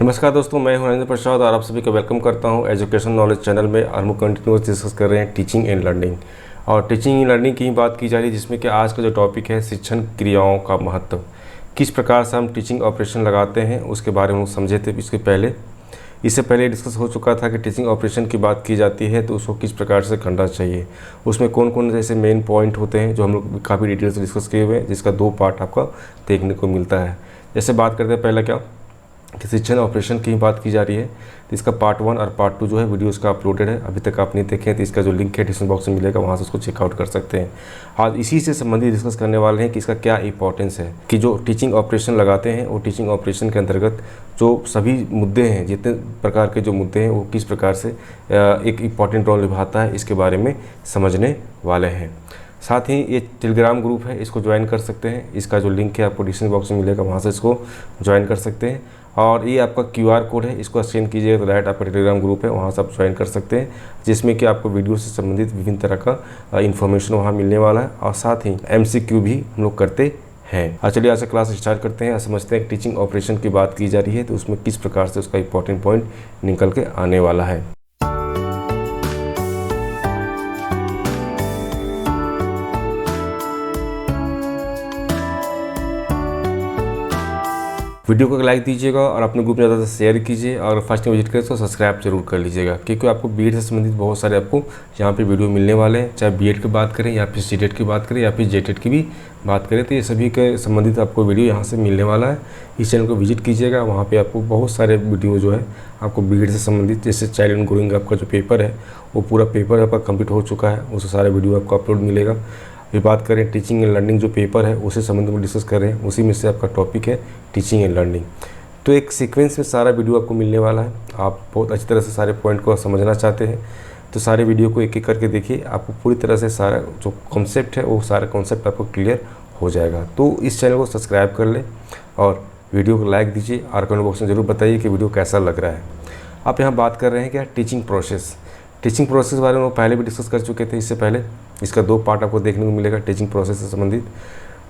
नमस्कार दोस्तों, मैं हूं नरेंद्र प्रसाद और आप सभी का वेलकम करता हूं एजुकेशन नॉलेज चैनल में। और हम कंटिन्यूस डिस्कस कर रहे हैं टीचिंग एंड लर्निंग, और टीचिंग एंड लर्निंग की ही बात की जा रही है, जिसमें कि आज का जो टॉपिक है शिक्षण क्रियाओं का महत्व। किस प्रकार से हम टीचिंग ऑपरेशन लगाते हैं उसके बारे में हम समझे थे इससे पहले डिस्कस हो चुका था कि टीचिंग ऑपरेशन की बात की जाती है तो उसको किस प्रकार से करना चाहिए, उसमें कौन कौन से ऐसे मेन पॉइंट होते हैं जो हम लोग काफ़ी डिटेल से डिस्कस किए हुए हैं, जिसका 2 पार्ट आपका देखने को मिलता है। जैसे बात करते हैं पहला क्या कि शिक्षण ऑपरेशन की ही बात की जा रही है, तो इसका पार्ट 1 और पार्ट 2 जो है वीडियोस का अपलोडेड है। अभी तक आप नहीं देखे हैं तो इसका जो लिंक है डिस्क्रिप्शन बॉक्स में मिलेगा, वहाँ से उसको चेकआउट कर सकते हैं। आज इसी से संबंधित डिस्कस करने वाले हैं कि इसका क्या इंपॉर्टेंस है, कि जो टीचिंग ऑपरेशन लगाते हैं वो टीचिंग ऑपरेशन के अंतर्गत जो सभी मुद्दे हैं, जितने प्रकार के जो मुद्दे हैं, वो किस प्रकार से एक इम्पॉर्टेंट रोल निभाता है, इसके बारे में समझने वाले हैं। साथ ही ये टेलीग्राम ग्रुप है, इसको ज्वाइन कर सकते हैं। इसका जो लिंक है आपको डिस्क्रिप्शन बॉक्स में मिलेगा, वहाँ से इसको ज्वाइन कर सकते हैं। और ये आपका QR कोड है, इसको स्कैन कीजिएगा तो डायरेक्ट आपका टेलीग्राम ग्रुप है, वहाँ से आप ज्वाइन कर सकते हैं, जिसमें कि आपको वीडियो से संबंधित विभिन्न तरह का इन्फॉर्मेशन वहाँ मिलने वाला है। और साथ ही MCQ भी हम लोग करते हैं। चलिए आज से क्लास स्टार्ट करते हैं। समझते हैं टीचिंग ऑपरेशन की बात की जा रही है तो उसमें किस प्रकार से उसका इंपॉर्टेंट पॉइंट निकल के आने वाला है। वीडियो को लाइक दीजिएगा और अपने ग्रुप में ज़्यादा से शेयर कीजिए, और फर्स्ट टाइम विजिट करें तो सब्सक्राइब जरूर कर लीजिएगा, क्योंकि आपको बीएड से संबंधित बहुत सारे आपको यहाँ पे वीडियो मिलने वाले हैं। चाहे बीएड की बात करें या फिर सीटेट की बात करें या फिर जेटेट की भी बात करें, तो ये सभी के संबंधित आपको वीडियो यहाँ से मिलने वाला है। इस चैनल को विजिट कीजिएगा, वहाँ पर आपको बहुत सारे वीडियो जो है आपको बीएड से संबंधित, जैसे चाइल्ड एंड ग्रोइंग आपका जो पेपर है वो पूरा पेपर आपका कम्प्लीट हो चुका है, उससे सारे वीडियो आपको अपलोड मिलेगा। अभी बात करें टीचिंग एंड लर्निंग जो पेपर है उससे संबंधित में डिस्कस कर रहे हैं, उसी में से आपका टॉपिक है टीचिंग एंड लर्निंग। तो एक सीक्वेंस में सारा वीडियो आपको मिलने वाला है। आप बहुत अच्छी तरह से सारे पॉइंट को समझना चाहते हैं तो सारे वीडियो को एक एक करके देखिए, आपको पूरी तरह से सारा जो कॉन्सेप्ट है वो सारा कॉन्सेप्ट आपको क्लियर हो जाएगा। तो इस चैनल को सब्सक्राइब कर लें और वीडियो को लाइक दीजिए, और कमेंट बॉक्स में ज़रूर बताइए कि वीडियो कैसा लग रहा है। आप यहाँ बात कर रहे हैं क्या, टीचिंग प्रोसेस के बारे में वो पहले भी डिस्कस कर चुके थे। इससे पहले इसका 2 पार्ट आपको देखने को मिलेगा टीचिंग प्रोसेस से संबंधित।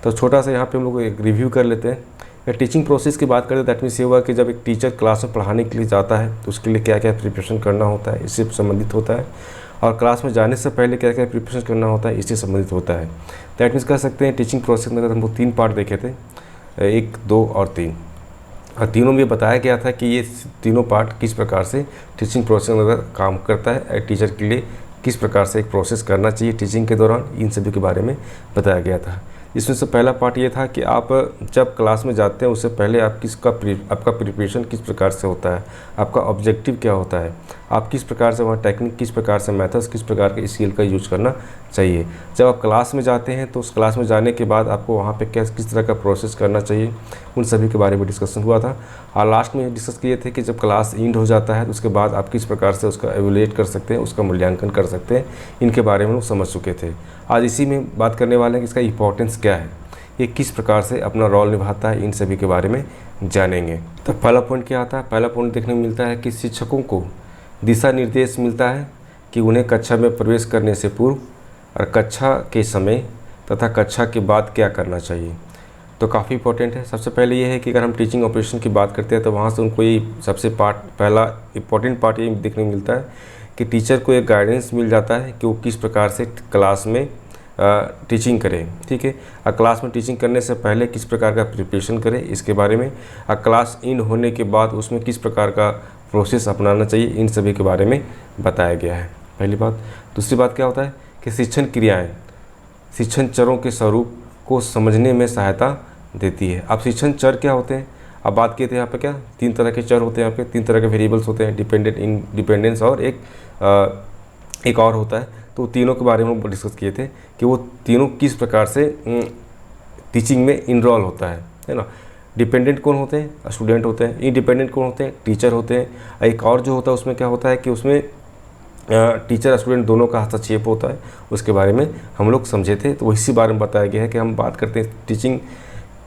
तो छोटा सा यहाँ पे हम लोग एक रिव्यू कर लेते हैं। टीचिंग प्रोसेस की बात करें तो दैट मीन्स ये हुआ कि जब एक टीचर क्लास में पढ़ाने के लिए जाता है तो उसके लिए क्या क्या प्रिपरेशन करना होता है, इससे संबंधित होता है। और क्लास में जाने से पहले क्या क्या प्रिपरेशन करना होता है, इससे संबंधित होता है। दैट मीन्स कह सकते हैं टीचिंग प्रोसेस में अगर हम लोग 3 पार्ट देखे थे, 1, 2 और 3, और तीनों में बताया गया था कि ये तीनों पार्ट किस प्रकार से टीचिंग प्रोसेस में काम करता है, टीचर के लिए किस प्रकार से एक प्रोसेस करना चाहिए टीचिंग के दौरान, इन सभी के बारे में बताया गया था। इसमें से पहला पार्ट ये था कि आप जब क्लास में जाते हैं उससे पहले आपका प्रिपरेशन किस प्रकार से होता है, आपका ऑब्जेक्टिव क्या होता है, आप किस प्रकार से वहाँ टेक्निक, किस प्रकार से मेथड्स, किस प्रकार के स्किल का यूज करना चाहिए। जब आप क्लास में जाते हैं तो उस क्लास में जाने के बाद आपको वहाँ पे किस तरह का प्रोसेस करना चाहिए, उन सभी के बारे में डिस्कशन हुआ था। और लास्ट में डिस्कस किए थे कि जब क्लास एंड हो जाता है तो उसके बाद आप किस प्रकार से उसका एवेलुएट कर सकते हैं, उसका मूल्यांकन कर सकते हैं, इनके बारे में लोग समझ चुके थे। आज इसी में बात करने वाले हैं कि इसका इंपॉर्टेंस क्या है, ये किस प्रकार से अपना रोल निभाता है, इन सभी के बारे में जानेंगे। तो पहला पॉइंट क्या आता है, पहला पॉइंट देखने को मिलता है कि शिक्षकों को दिशा निर्देश मिलता है कि उन्हें कक्षा में प्रवेश करने से पूर्व और कक्षा के समय तथा कक्षा के बाद क्या करना चाहिए। तो काफ़ी इंपॉर्टेंट है। सबसे पहले ये है कि अगर हम टीचिंग ऑपरेशन की बात करते हैं तो वहाँ से उनको ये सबसे पहला इंपॉर्टेंट पार्ट ये देखने को मिलता है कि टीचर को एक गाइडेंस मिल जाता है कि वो किस प्रकार से क्लास में टीचिंग करें। ठीक है, क्लास में टीचिंग करने से पहले किस प्रकार का प्रिपरेशन करें, इसके बारे में, क्लास इन होने के बाद उसमें किस प्रकार का प्रोसेस अपनाना चाहिए, इन सभी के बारे में बताया गया है, पहली बात। दूसरी बात क्या होता है कि शिक्षण क्रियाएं शिक्षण चरों के स्वरूप को समझने में सहायता देती है। अब शिक्षण चर क्या होते हैं, अब बात किए थे यहाँ पे क्या 3 तरह के चर होते हैं, यहाँ पे 3 तरह के वेरिएबल्स होते हैं, डिपेंडेंट, इंडिपेंडेंस और एक और होता है। तो तीनों के बारे में डिस्कस किए थे कि वो तीनों किस प्रकार से टीचिंग में इनरोल होता है ना। डिपेंडेंट कौन होते हैं, स्टूडेंट होते हैं। इंडिपेंडेंट कौन होते हैं, टीचर होते हैं। एक और जो होता है उसमें क्या होता है कि उसमें टीचर स्टूडेंट दोनों का हस्तक्षेप होता है, उसके बारे में हम लोग समझे थे। तो इसी बारे में बताया गया है कि हम बात करते हैं टीचिंग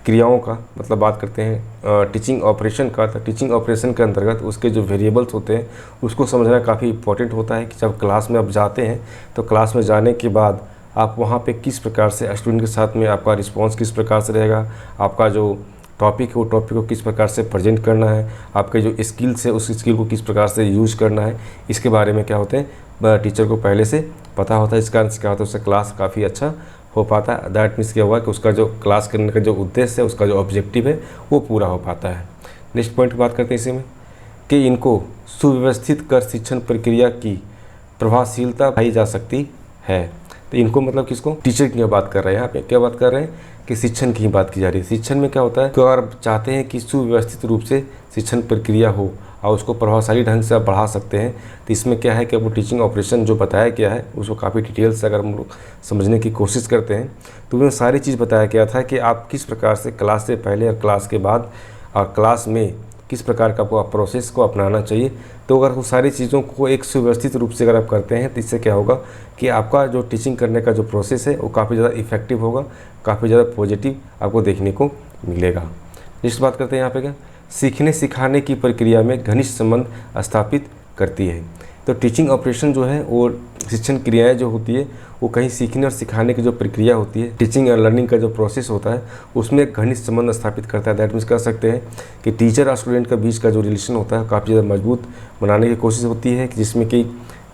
क्रियाओं का, मतलब बात करते हैं टीचिंग ऑपरेशन का। तो टीचिंग ऑपरेशन के अंतर्गत उसके जो वेरिएबल्स होते हैं उसको समझना काफ़ी इंपॉर्टेंट होता है कि जब क्लास में आप जाते हैं तो क्लास में जाने के बाद आप वहाँ पे किस प्रकार से स्टूडेंट के साथ में आपका रिस्पांस किस प्रकार से रहेगा, आपका जो टॉपिक है वो टॉपिक को किस प्रकार से प्रेजेंट करना है, आपके जो स्किल्स है उस स्किल को किस प्रकार से यूज करना है, इसके बारे में क्या होते हैं टीचर को पहले से पता होता है। इस कारण से क्या होता है उससे क्लास काफ़ी अच्छा हो पाता है। दैट मीन्स क्या हुआ कि उसका जो क्लास करने का जो उद्देश्य है, उसका जो ऑब्जेक्टिव है वो पूरा हो पाता है। नेक्स्ट पॉइंट की बात करते हैं इसी में कि इनको सुव्यवस्थित कर शिक्षण प्रक्रिया की प्रभावशीलता बढ़ाई जा सकती है। तो इनको मतलब किसको, टीचर की बात कर रहे हैं यहाँ पे, क्या बात कर रहे हैं कि शिक्षण की बात की जा रही है। शिक्षण में क्या होता है कि अगर आप चाहते हैं कि सुव्यवस्थित रूप से शिक्षण प्रक्रिया हो और उसको प्रभावशाली ढंग से आप बढ़ा सकते हैं, तो इसमें क्या है कि वो टीचिंग ऑपरेशन जो बताया गया है उसको काफ़ी डिटेल से अगर हम लोग समझने की कोशिश करते हैं तो उसमें सारी चीज़ बताया गया था कि आप किस प्रकार से क्लास से पहले और क्लास के बाद और क्लास में किस प्रकार का आपको प्रोसेस को अपनाना चाहिए। तो अगर वो सारी चीज़ों को एक सुव्यवस्थित रूप से अगर आप करते हैं तो इससे क्या होगा कि आपका जो टीचिंग करने का जो प्रोसेस है वो काफ़ी ज़्यादा इफेक्टिव होगा, काफ़ी ज़्यादा पॉजिटिव आपको देखने को मिलेगा। नेक्स्ट बात करते हैं यहाँ पे क्या, सीखने सिखाने की प्रक्रिया में घनिष्ठ संबंध स्थापित करती है। तो टीचिंग ऑपरेशन जो है वो शिक्षण क्रियाएं जो होती है वो कहीं सीखने और सिखाने की जो प्रक्रिया होती है, टीचिंग और लर्निंग का जो प्रोसेस होता है उसमें एक घनिष्ठ संबंध स्थापित करता है। दैट मीन्स कह सकते हैं कि टीचर और स्टूडेंट के बीच का जो रिलेशन होता है काफ़ी ज़्यादा मजबूत बनाने की कोशिश होती है, जिसमें कि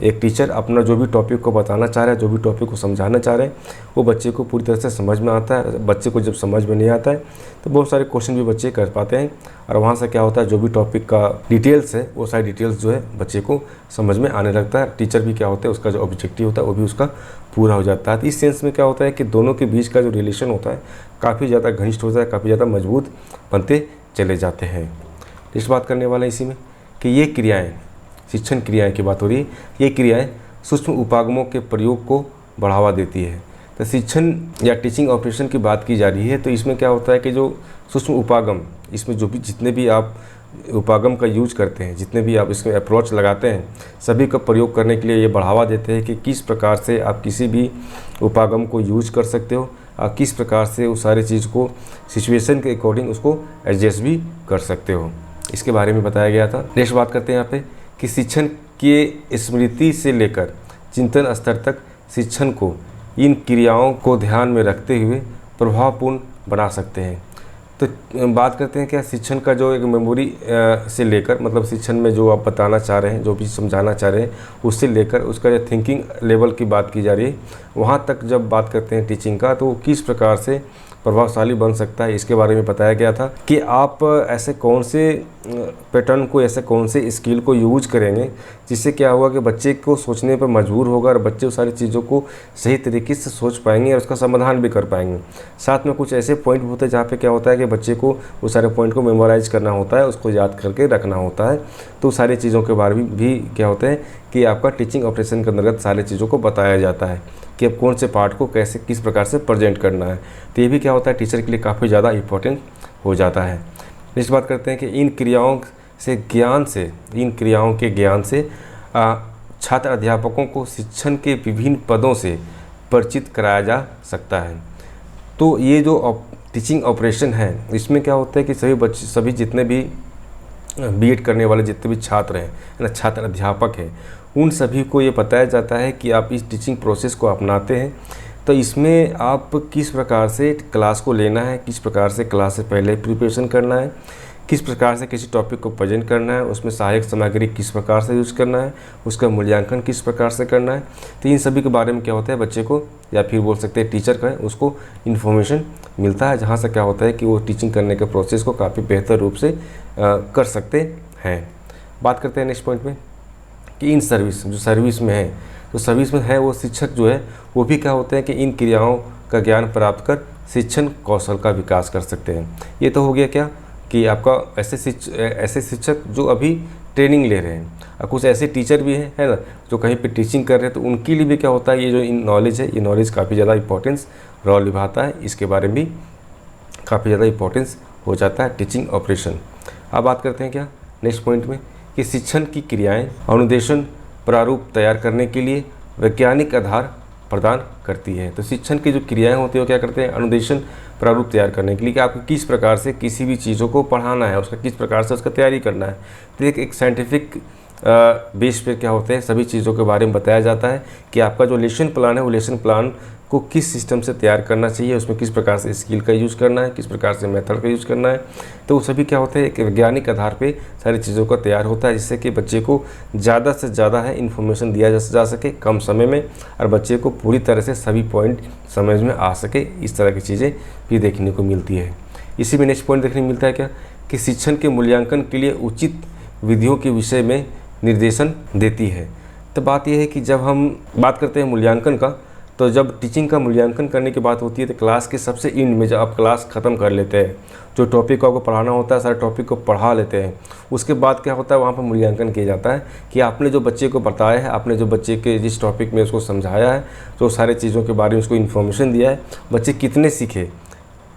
एक टीचर अपना जो भी टॉपिक को बताना चाह रहा है, जो भी टॉपिक को समझाना चाह रहे हैं वो बच्चे को पूरी तरह से समझ में आता है। बच्चे को जब समझ में नहीं आता है तो बहुत सारे क्वेश्चन भी बच्चे कर पाते हैं और वहाँ से क्या होता है जो भी टॉपिक का डिटेल्स है वो सारी डिटेल्स जो है बच्चे को समझ में आने लगता है। टीचर भी क्या होता है उसका जो ऑब्जेक्टिव होता है वो भी उसका पूरा हो जाता है। तो इस सेंस में क्या होता है कि दोनों के बीच का जो रिलेशन होता है काफ़ी ज़्यादा घनिष्ठ होता है, काफ़ी ज़्यादा मजबूत बनते चले जाते हैं। इस बात करने वाला इसी में कि ये क्रियाएँ, शिक्षण क्रियाएं की बात हो रही है, ये क्रियाएं सूक्ष्म उपागमों के प्रयोग को बढ़ावा देती है। तो शिक्षण या टीचिंग ऑपरेशन की बात की जा रही है तो इसमें क्या होता है कि जो सूक्ष्म उपागम, इसमें जो भी जितने भी आप उपागम का यूज करते हैं, जितने भी आप इसमें अप्रोच लगाते हैं, सभी का प्रयोग करने के लिए ये बढ़ावा देते हैं कि किस प्रकार से आप किसी भी उपागम को यूज कर सकते हो और किस प्रकार से उस सारी चीज़ को सिचुएशन के अकॉर्डिंग उसको एडजस्ट भी कर सकते हो, इसके बारे में बताया गया था। नेक्स्ट बात करते हैं यहाँ पे कि शिक्षण के स्मृति से लेकर चिंतन स्तर तक शिक्षण को इन क्रियाओं को ध्यान में रखते हुए प्रभावपूर्ण बना सकते हैं। तो बात करते हैं क्या शिक्षण का जो एक मेमोरी से लेकर, मतलब शिक्षण में जो आप बताना चाह रहे हैं, जो भी समझाना चाह रहे हैं, उससे लेकर उसका जो थिंकिंग लेवल की बात की जा रही है वहाँ तक जब बात करते हैं टीचिंग का, तो किस प्रकार से प्रभावशाली बन सकता है इसके बारे में बताया गया था कि आप ऐसे कौन से पैटर्न को, ऐसे कौन से स्किल को यूज करेंगे जिससे क्या होगा कि बच्चे को सोचने पर मजबूर होगा और बच्चे उस सारी चीज़ों को सही तरीके से सोच पाएंगे और उसका समाधान भी कर पाएंगे। साथ में कुछ ऐसे पॉइंट होते हैं जहाँ पे क्या होता है कि बच्चे को उस सारे पॉइंट को मेमोराइज करना होता है, उसको याद करके रखना होता है। तो सारी चीज़ों के बारे में भी क्या होता है कि आपका टीचिंग ऑपरेशन के अंतर्गत सारी चीज़ों को बताया जाता है कि अब कौन से पार्ट को कैसे किस प्रकार से प्रेजेंट करना है। तो ये भी क्या होता है टीचर के लिए काफ़ी ज़्यादा इम्पोर्टेंट हो जाता है। नेक्स्ट बात करते हैं कि इन क्रियाओं के ज्ञान से छात्र अध्यापकों को शिक्षण के विभिन्न पदों से परिचित कराया जा सकता है। तो ये जो टीचिंग ऑपरेशन है इसमें क्या होता है कि सभी जितने भी बीएड करने वाले जितने भी छात्र हैं ना, छात्र अध्यापक हैं, उन सभी को ये बताया जाता है कि आप इस टीचिंग प्रोसेस को अपनाते हैं तो इसमें आप किस प्रकार से क्लास को लेना है, किस प्रकार से क्लास से पहले प्रिपरेशन करना है, किस प्रकार से किसी टॉपिक को प्रेजेंट करना है, उसमें सहायक सामग्री किस प्रकार से यूज़ करना है, उसका मूल्यांकन किस प्रकार से करना है। तो इन सभी के बारे में क्या होता है बच्चे को, या फिर बोल सकते हैं टीचर का, उसको इन्फॉर्मेशन मिलता है, जहाँ से क्या होता है कि वो टीचिंग करने के प्रोसेस को काफ़ी बेहतर रूप से कर सकते हैं। बात करते हैं नेक्स्ट पॉइंट में कि इन सर्विस, जो सर्विस में है, तो सर्विस में है वो शिक्षक जो है वो भी क्या होते हैं कि इन क्रियाओं का ज्ञान प्राप्त कर शिक्षण कौशल का विकास कर सकते हैं। ये तो हो गया क्या कि आपका ऐसे शिक्षक जो अभी ट्रेनिंग ले रहे हैं, और कुछ ऐसे टीचर भी हैं, है ना, जो कहीं पे टीचिंग कर रहे हैं, तो उनके लिए भी क्या होता है ये जो नॉलेज है, ये नॉलेज काफ़ी ज़्यादा इंपॉर्टेंस रोल निभाता है। इसके बारे में भी काफ़ी ज़्यादा इंपॉर्टेंस हो जाता है टीचिंग ऑपरेशन। अब बात करते हैं क्या नेक्स्ट पॉइंट में कि शिक्षण की क्रियाएं अनुदेशन प्रारूप तैयार करने के लिए वैज्ञानिक आधार प्रदान करती है। तो शिक्षण की जो क्रियाएं होती है वो क्या करते हैं, अनुदेशन प्रारूप तैयार करने के लिए कि आपको किस प्रकार से किसी भी चीज़ों को पढ़ाना है, उसका किस प्रकार से उसका तैयारी करना है। तो एक साइंटिफिक बेस पे क्या होते हैं सभी चीज़ों के बारे में बताया जाता है कि आपका जो लेसन प्लान है वो लेसन प्लान को किस सिस्टम से तैयार करना चाहिए, उसमें किस प्रकार से स्किल का यूज़ करना है, किस प्रकार से मेथड का यूज़ करना है। तो वो सभी क्या होते हैं एक वैज्ञानिक आधार पे सारी चीज़ों का तैयार होता है, जिससे कि बच्चे को ज़्यादा से ज़्यादा है इन्फॉर्मेशन दिया जा सके कम समय में, और बच्चे को पूरी तरह से सभी पॉइंट समझ में आ सके। इस तरह की चीज़ें भी देखने को मिलती है। इसी में नेक्स्ट पॉइंट देखने को मिलता है क्या कि शिक्षण के मूल्यांकन के लिए उचित विधियों के विषय में निर्देशन देती है। तो बात यह है कि जब हम बात करते हैं मूल्यांकन का, तो जब टीचिंग का मूल्यांकन करने की बात होती है तो क्लास के सबसे एंड में जब आप क्लास ख़त्म कर लेते हैं, जो टॉपिक को आपको पढ़ाना होता है सारे टॉपिक को पढ़ा लेते हैं, उसके बाद क्या होता है वहाँ पर मूल्यांकन किया जाता है कि आपने जो बच्चे को बताया है, आपने जो बच्चे के जिस टॉपिक में उसको समझाया है, जो सारे चीज़ों के बारे में उसको इन्फॉर्मेशन दिया है, बच्चे कितने सीखे,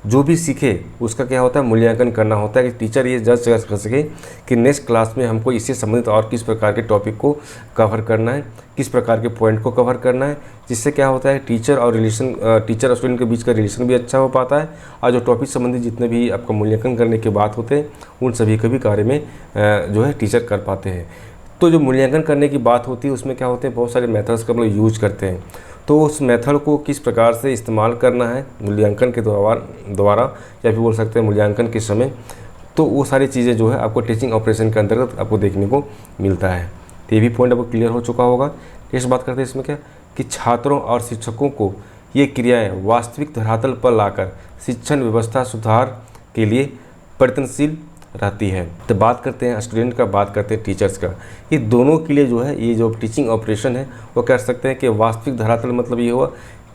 जो भी सीखे उसका क्या होता है मूल्यांकन करना होता है कि टीचर ये जज कर सके कि नेक्स्ट क्लास में हमको इससे संबंधित और किस प्रकार के टॉपिक को कवर करना है, किस प्रकार के पॉइंट को कवर करना है, जिससे क्या होता है टीचर और स्टूडेंट के बीच का रिलेशन भी अच्छा हो पाता है, और जो टॉपिक संबंधित जितने भी आपका मूल्यांकन करने की बात होते हैं उन सभी के भी कार्य में जो है टीचर कर पाते हैं। तो जो मूल्यांकन करने की बात होती है उसमें क्या होते हैं बहुत सारे मेथड्स का हम लोग यूज करते हैं। तो उस मेथड को किस प्रकार से इस्तेमाल करना है मूल्यांकन के द्वारा या फिर बोल सकते हैं मूल्यांकन के समय, तो वो सारी चीज़ें जो है आपको टीचिंग ऑपरेशन के अंतर्गत आपको देखने को मिलता है। तो ये भी पॉइंट आपको क्लियर हो चुका होगा। नेक्स्ट बात करते हैं इसमें क्या कि छात्रों और शिक्षकों को ये क्रियाएँ वास्तविक धरातल पर लाकर शिक्षण व्यवस्था सुधार के लिए प्रयत्नशील रहती है। तो बात करते हैं स्टूडेंट का, बात करते हैं टीचर्स का। ये दोनों के लिए जो है ये जो टीचिंग ऑपरेशन है वो कह सकते हैं कि वास्तविक धरातल मतलब ये हुआ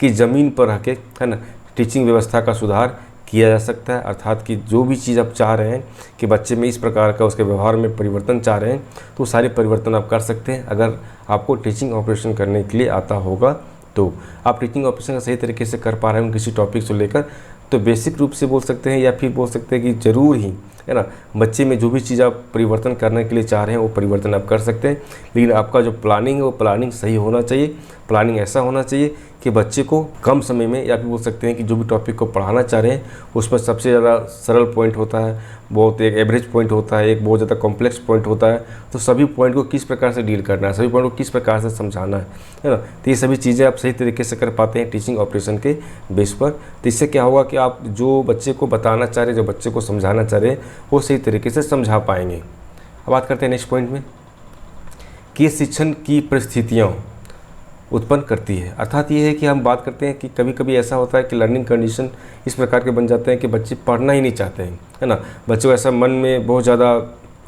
कि ज़मीन पर रह के है ना टीचिंग व्यवस्था का सुधार किया जा सकता है। अर्थात कि जो भी चीज़ आप चाह रहे हैं कि बच्चे में इस प्रकार का उसके व्यवहार में परिवर्तन चाह रहे हैं तो सारे परिवर्तन आप कर सकते हैं अगर आपको टीचिंग ऑपरेशन करने के लिए आता होगा। तो आप टीचिंग ऑपरेशन का सही तरीके से कर पा रहे हैं किसी टॉपिक को लेकर, तो बेसिक रूप से बोल सकते हैं या फिर बोल सकते हैं कि ज़रूर ही है ना बच्चे में जो भी चीज़ आप परिवर्तन करने के लिए चाह रहे हैं वो परिवर्तन आप कर सकते हैं। लेकिन आपका जो प्लानिंग है वो प्लानिंग सही होना चाहिए। प्लानिंग ऐसा होना चाहिए कि बच्चे को कम समय में या फिर बोल सकते हैं कि जो भी टॉपिक को पढ़ाना चाह रहे हैं उसमें सबसे ज़्यादा सरल पॉइंट होता है, बहुत एक एवरेज पॉइंट होता है, एक बहुत ज़्यादा कॉम्प्लेक्स पॉइंट होता है। तो सभी पॉइंट को किस प्रकार से डील करना है, सभी पॉइंट को किस प्रकार से समझाना है ना, तो ये सभी चीज़ें आप सही तरीके से कर पाते हैं टीचिंग ऑपरेशन के बेस पर। तो इससे क्या होगा कि आप जो बच्चे को बताना चाह रहे हैं, जो बच्चे को समझाना चाह रहे हैं वो सही तरीके से समझा पाएंगे। अब बात करते हैं नेक्स्ट पॉइंट में कि शिक्षण की परिस्थितियाँ उत्पन्न करती है। अर्थात ये है कि हम बात करते हैं कि कभी कभी ऐसा होता है कि लर्निंग कंडीशन इस प्रकार के बन जाते हैं कि बच्चे पढ़ना ही नहीं चाहते हैं, है ना। बच्चों को ऐसा मन में बहुत ज़्यादा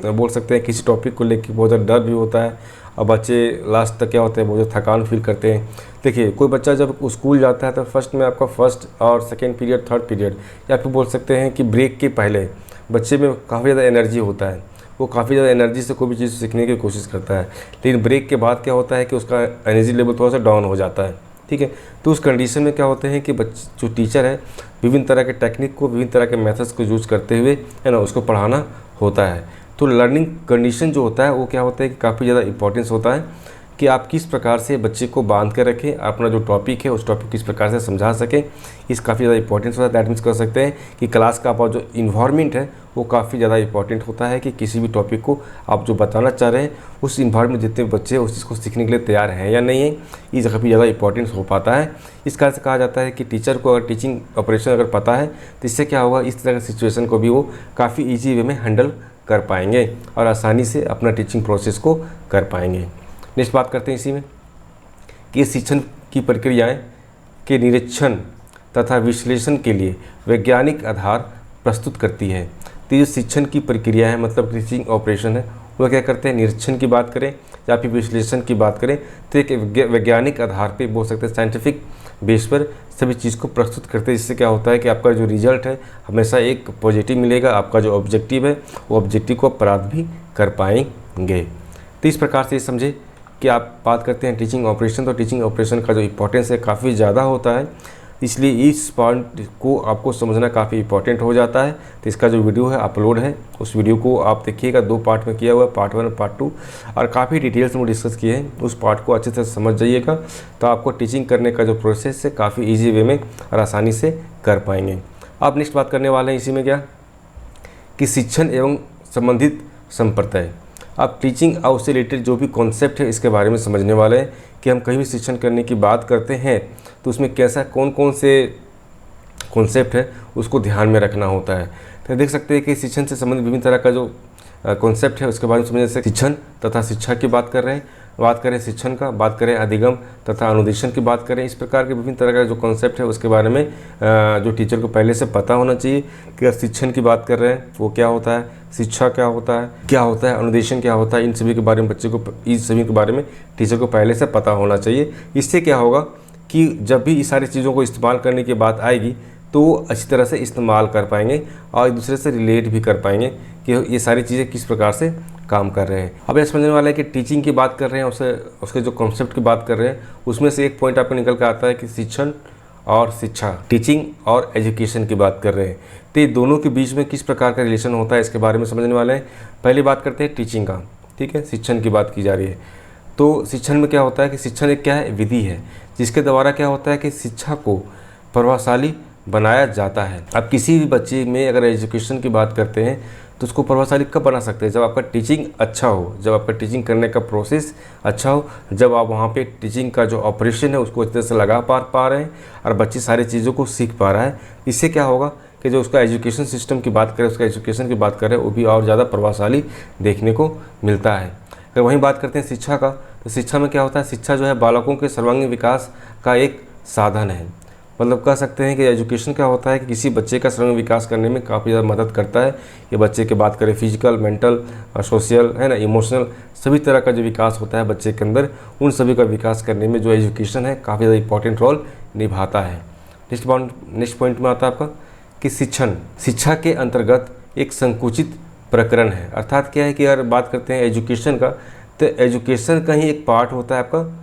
बोल सकते हैं किसी टॉपिक को लेकर बहुत ज़्यादा डर भी होता है, और बच्चे लास्ट तक क्या होते हैं बहुत ज़्यादा थकान फील करते हैं। देखिए कोई बच्चा जब स्कूल जाता है तो फर्स्ट में आपका फर्स्ट और सेकेंड पीरियड, थर्ड पीरियड या फिर बोल सकते हैं कि ब्रेक के पहले बच्चे में काफ़ी ज़्यादा एनर्जी होता है, वो काफ़ी ज़्यादा एनर्जी से कोई भी चीज़ सीखने की कोशिश करता है। लेकिन ब्रेक के बाद क्या होता है कि उसका एनर्जी लेवल थोड़ा सा डाउन हो जाता है, ठीक है। तो उस कंडीशन में क्या होते हैं कि बच्चे जो टीचर है विभिन्न तरह के टेक्निक को, विभिन्न तरह के मेथड्स को यूज़ करते हुए है ना उसको पढ़ाना होता है। तो लर्निंग कंडीशन जो होता है वो क्या होता है कि काफ़ी ज़्यादा इंपॉर्टेंस होता है कि आप किस प्रकार से बच्चे को बांध कर रखें, अपना जो टॉपिक है उस टॉपिक किस प्रकार से समझा सकें, इस काफ़ी ज़्यादा इंपॉर्टेंस होता है। दैट मीन्स कर सकते हैं कि क्लास का आपका जो इन्वायरमेंट है वो काफ़ी ज़्यादा इंपॉर्टेंट होता है कि किसी भी टॉपिक को आप जो बताना चाह रहे हैं उस इन्वायरमेंट में जितने बच्चे उस चीज़ को सीखने के लिए तैयार हैं या नहीं है, ये काफ़ी ज़्यादा इंपॉर्टेंस हो पाता है। इस कारण से कहा जाता है कि टीचर को अगर टीचिंग ऑपरेशन अगर पता है तो इससे क्या होगा, इस तरह की सिचुएशन को भी वो काफ़ी ईजी वे में हैंडल कर पाएंगे और आसानी से अपना टीचिंग प्रोसेस को कर पाएंगे। नेक्स्ट बात करते हैं इसी में कि शिक्षण की प्रक्रियाएं के निरीक्षण तथा विश्लेषण के लिए वैज्ञानिक आधार प्रस्तुत करती है। तो ये शिक्षण की प्रक्रिया है मतलब टीचिंग ऑपरेशन है वो क्या करते हैं, निरीक्षण की बात करें या फिर विश्लेषण की बात करें तो एक वैज्ञानिक आधार पे बोल सकते हैं साइंटिफिक बेस पर सभी चीज़ को प्रस्तुत करते हैं। जिससे क्या होता है कि आपका जो रिजल्ट है हमेशा एक पॉजिटिव मिलेगा, आपका जो ऑब्जेक्टिव है वो ऑब्जेक्टिव को आप प्राप्त भी कर पाएंगे। तो इस प्रकार से समझे कि आप बात करते हैं टीचिंग ऑपरेशन, तो टीचिंग ऑपरेशन का जो इंपॉर्टेंस है काफ़ी ज़्यादा होता है, इसलिए इस पॉइंट को आपको समझना काफ़ी इंपॉर्टेंट हो जाता है। तो इसका जो वीडियो है अपलोड है, उस वीडियो को आप देखिएगा, 2 पार्ट में किया हुआ है, पार्ट 1 और पार्ट 2, और काफ़ी डिटेल्स में डिस्कस किए हैं। उस पार्ट को अच्छे से समझ जाइएगा तो आपको टीचिंग करने का जो प्रोसेस है काफ़ी ईजी वे में और आसानी से कर पाएंगे। आप नेक्स्ट बात करने वाले हैं इसी में क्या कि शिक्षण एवं संबंधित संप्रदाय। अब टीचिंग और उससे रिलेटेड जो भी कॉन्सेप्ट है इसके बारे में समझने वाले हैं कि हम कहीं भी शिक्षण करने की बात करते हैं तो उसमें कैसा कौन कौन से कॉन्सेप्ट है उसको ध्यान में रखना होता है। तो देख सकते हैं कि शिक्षण से संबंधित विभिन्न तरह का जो कॉन्सेप्ट है उसके बारे में समझने से शिक्षण तथा शिक्षा की बात कर रहे हैं, बात करें शिक्षण का, बात करें अधिगम तथा अनुदेशन की बात करें। इस प्रकार के विभिन्न तरह का जो कॉन्सेप्ट है उसके बारे में जो टीचर को पहले से पता होना चाहिए कि अगर शिक्षण की बात कर रहे हैं वो क्या होता है, शिक्षा क्या होता है, अनुदेशन क्या होता है, इन सभी के बारे में टीचर को पहले से पता होना चाहिए। इससे क्या होगा कि जब भी इस सारी चीज़ों को इस्तेमाल करने की बात आएगी तो वो अच्छी तरह से इस्तेमाल कर पाएंगे और एक दूसरे से रिलेट भी कर पाएंगे कि ये सारी चीज़ें किस प्रकार से काम कर रहे हैं। अब यह समझने वाला है कि टीचिंग की बात कर रहे हैं, उसके जो कॉन्सेप्ट की बात कर रहे हैं उसमें से एक पॉइंट आपको निकल कर आता है कि शिक्षण और शिक्षा, टीचिंग और एजुकेशन की बात कर रहे हैं। तो ये दोनों के बीच में किस प्रकार का रिलेशन होता है इसके बारे में समझने वाले हैं। पहले बात करते हैं टीचिंग का, ठीक है, शिक्षण की बात की जा रही है। तो शिक्षण में क्या होता है कि शिक्षण एक क्या है, विधि है जिसके द्वारा क्या होता है कि शिक्षा को प्रभावशाली बनाया जाता है। अब किसी भी बच्चे में अगर एजुकेशन की बात करते हैं तो उसको प्रभावशाली कब बना सकते हैं, जब आपका टीचिंग अच्छा हो, जब आपका टीचिंग करने का प्रोसेस अच्छा हो, जब आप वहाँ पे टीचिंग का जो ऑपरेशन है उसको अच्छी तरह से लगा पा रहे हैं और बच्चे सारी चीज़ों को सीख पा रहा है। इससे क्या होगा कि जो उसका एजुकेशन सिस्टम की बात करें, उसका एजुकेशन की बात करें वो भी और ज़्यादा प्रभावशाली देखने को मिलता है। अगर वहीं बात करते हैं शिक्षा का, तो शिक्षा में क्या होता है, शिक्षा जो है बालकों के सर्वांगीण विकास का एक साधन है। मतलब कह सकते हैं कि एजुकेशन क्या होता है कि किसी बच्चे का सर्वांगीण विकास करने में काफ़ी ज़्यादा मदद करता है। ये बच्चे की बात करें फिजिकल, मेंटल, सोशल, है ना, इमोशनल, सभी तरह का जो विकास होता है बच्चे के अंदर, उन सभी का विकास करने में जो एजुकेशन है काफ़ी ज़्यादा इंपॉर्टेंट रोल निभाता है। नेक्स्ट पॉइंट में आता है आपका कि शिक्षा के अंतर्गत एक संकुचित प्रकरण है। अर्थात क्या है कि अगर बात करते हैं एजुकेशन का, तो एजुकेशन का ही एक पार्ट होता है आपका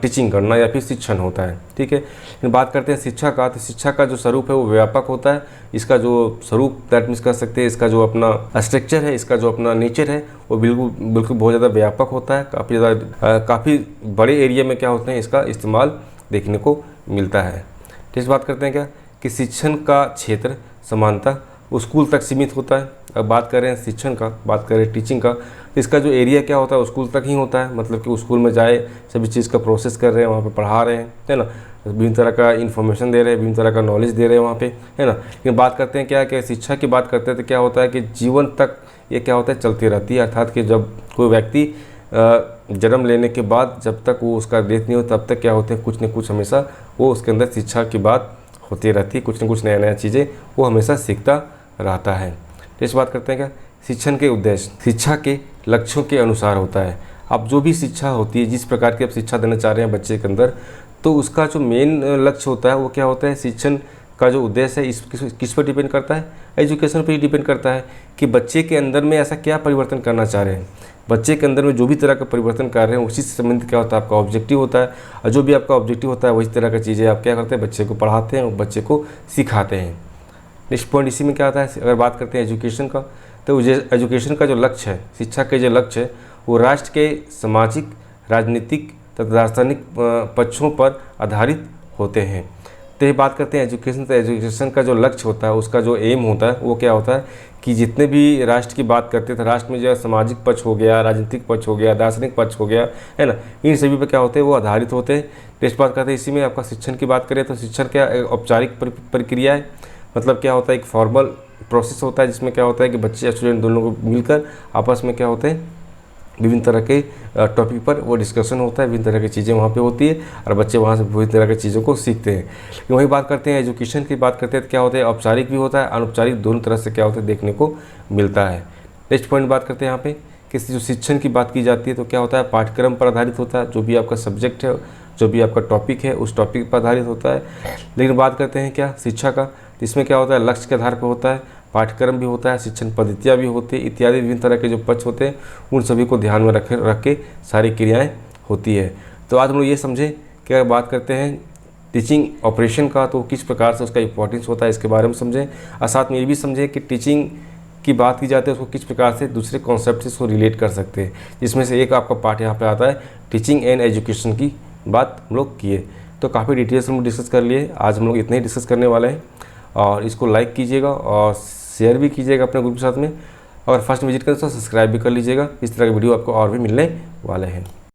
टीचिंग करना या फिर शिक्षण होता है, ठीक है। बात करते हैं शिक्षा का, तो शिक्षा का जो स्वरूप है वो व्यापक होता है। इसका जो स्वरूप दैट मीन्स कह सकते हैं, इसका जो अपना स्ट्रक्चर है, इसका जो अपना नेचर है वो बिल्कुल बहुत ज़्यादा व्यापक होता है। काफ़ी बड़े एरिया में क्या होते हैं इसका इस्तेमाल देखने को मिलता है। इस बात करते हैं क्या कि शिक्षण का क्षेत्र समानता स्कूल तक सीमित होता है। अब बात करें शिक्षण का, बात करें टीचिंग का, तो इसका जो एरिया क्या होता है स्कूल तक ही होता है। मतलब कि स्कूल में जाए, सभी चीज़ का प्रोसेस कर रहे हैं, वहाँ पे पढ़ा रहे हैं, है ना, विभिन्न तरह का इन्फॉर्मेशन दे रहे हैं, विभिन्न तरह का नॉलेज दे रहे हैं वहाँ पे, है ना। लेकिन बात करते हैं क्या शिक्षा की बात करते हैं तो क्या होता है कि जीवन तक ये क्या होता है चलती रहती है। अर्थात कि जब कोई व्यक्ति जन्म लेने के बाद जब तक वो उसका डेथ नहीं हो तब तक क्या होते हैं कुछ न कुछ हमेशा वो उसके अंदर शिक्षा की बात होती रहती है, कुछ न कुछ नया चीज़ें वो हमेशा सीखता रहता है। तो इस बात करते हैं क्या शिक्षण के उद्देश्य शिक्षा के लक्ष्यों के अनुसार होता है। अब जो भी शिक्षा होती है, जिस प्रकार की आप शिक्षा देना चाह रहे हैं बच्चे के अंदर, तो उसका जो मेन लक्ष्य होता है वो क्या होता है, शिक्षण का जो उद्देश्य है किस पर डिपेंड करता है, एजुकेशन पर ही डिपेंड करता है कि बच्चे के अंदर में ऐसा क्या परिवर्तन करना चाह रहे हैं। बच्चे के अंदर में जो भी तरह का परिवर्तन कर रहे हैं उसी से संबंधित क्या होता है आपका ऑब्जेक्टिव होता है, और जो भी आपका ऑब्जेक्टिव होता है वही तरह की चीज़ें आप क्या करते हैं बच्चे को पढ़ाते हैं और बच्चे को सिखाते हैं। नेक्स्ट पॉइंट इसी में क्या आता है, अगर बात करते हैं एजुकेशन का, तो एजुकेशन का जो लक्ष्य है, शिक्षा के जो लक्ष्य है वो राष्ट्र के सामाजिक, राजनीतिक तथा दार्शनिक पक्षों पर आधारित होते हैं। तो ये बात करते हैं एजुकेशन, तो एजुकेशन का जो लक्ष्य होता है, उसका जो एम होता है वो क्या होता है कि जितने भी राष्ट्र की बात करते हैं तो राष्ट्र में जो है सामाजिक पक्ष हो गया, राजनीतिक पक्ष हो गया, दार्शनिक पक्ष हो गया, है ना, इन सभी पर क्या होते हैं वो आधारित होते हैं। नेक्स्ट बात करते हैं इसी में आपका शिक्षण की बात करें तो शिक्षण क्या औपचारिक प्रक्रिया है। मतलब क्या होता है एक फॉर्मल प्रोसेस होता है जिसमें क्या होता है कि बच्चे स्टूडेंट दोनों को मिलकर आपस में क्या होते हैं विभिन्न तरह के टॉपिक पर वो डिस्कशन होता है, विभिन्न तरह की चीज़ें वहाँ पे होती है और बच्चे वहाँ से विभिन्न तरह की चीज़ों को सीखते हैं। वही बात करते हैं एजुकेशन की बात करते हैं तो क्या होता है औपचारिक भी होता है, अनौपचारिक, दोनों तरह से क्या होता है देखने को मिलता है। नेक्स्ट पॉइंट बात करते हैं यहाँ पे कि जो शिक्षण की बात की जाती है तो क्या होता है पाठ्यक्रम पर आधारित होता है, जो भी आपका सब्जेक्ट है, जो भी आपका टॉपिक है उस टॉपिक पर आधारित होता है। लेकिन बात करते हैं क्या शिक्षा का, तो इसमें क्या होता है लक्ष्य के आधार पर होता है, पाठ्यक्रम भी होता है, शिक्षण पद्धतियाँ भी होती है इत्यादि, विभिन्न तरह के जो पक्ष होते हैं उन सभी को ध्यान में रख के सारी क्रियाएं होती है। तो आज हम लोग ये समझे कि अगर बात करते हैं टीचिंग ऑपरेशन का तो किस प्रकार से उसका इंपॉर्टेंस होता है इसके बारे में समझें, और साथ में ये भी समझें कि टीचिंग की बात की जाती है उसको किस प्रकार से दूसरे कॉन्सेप्ट से उसको रिलेट कर सकते हैं, जिसमें से एक आपका पार्ट यहाँ पे आता है टीचिंग एंड एजुकेशन की बात हम लोग किए। तो काफ़ी डिटेल्स हम लोग डिस्कस कर लिए, आज हम लोग इतने ही डिस्कस करने वाले हैं। और इसको लाइक कीजिएगा और शेयर भी कीजिएगा अपने ग्रुप के साथ में, अगर फर्स्ट विजिट करें तो सब्सक्राइब भी कर लीजिएगा। इस तरह के वीडियो आपको और भी मिलने वाले हैं।